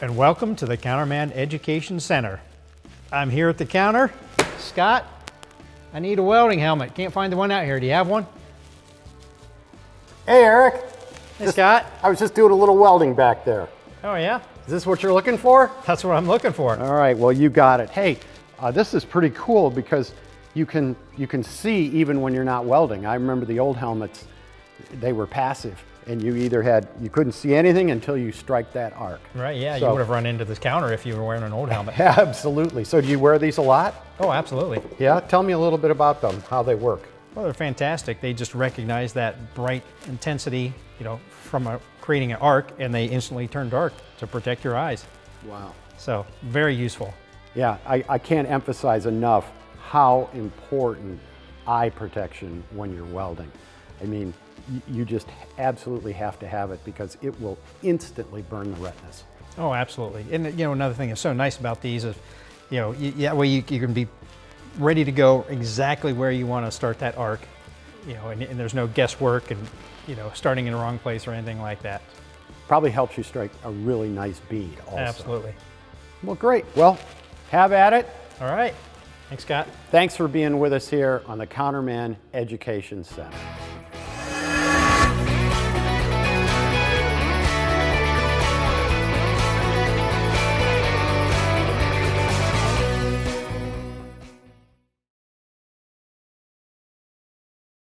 and welcome to the Counterman Education Center. I'm here at the counter. Scott, I need a welding helmet. Can't find the one out here. Do you have one? Hey, Eric. Hey, Scott. I was just doing a little welding back there. Oh, yeah? Is this what you're looking for? That's what I'm looking for. All right, well, you got it. Hey, this is pretty cool because you can see even when you're not welding. I remember the old helmets, they were passive, and you couldn't see anything until you strike that arc. Right, yeah, you would have run into this counter if you were wearing an old helmet. Absolutely. So do you wear these a lot? Oh, absolutely. Yeah, tell me a little bit about them, how they work. Well, they're fantastic. They just recognize that bright intensity, from creating an arc, and they instantly turn dark to protect your eyes. Wow. So, very useful. Yeah, I can't emphasize enough how important eye protection when you're welding. I mean, you just absolutely have to have it because it will instantly burn the retinas. Oh, absolutely. And another thing that's so nice about these is, that way you can be ready to go exactly where you want to start that arc, and there's no guesswork and, starting in the wrong place or anything like that. Probably helps you strike a really nice bead also. Absolutely. Well, great. Well, have at it. All right. Thanks, Scott. Thanks for being with us here on the Counterman Education Center.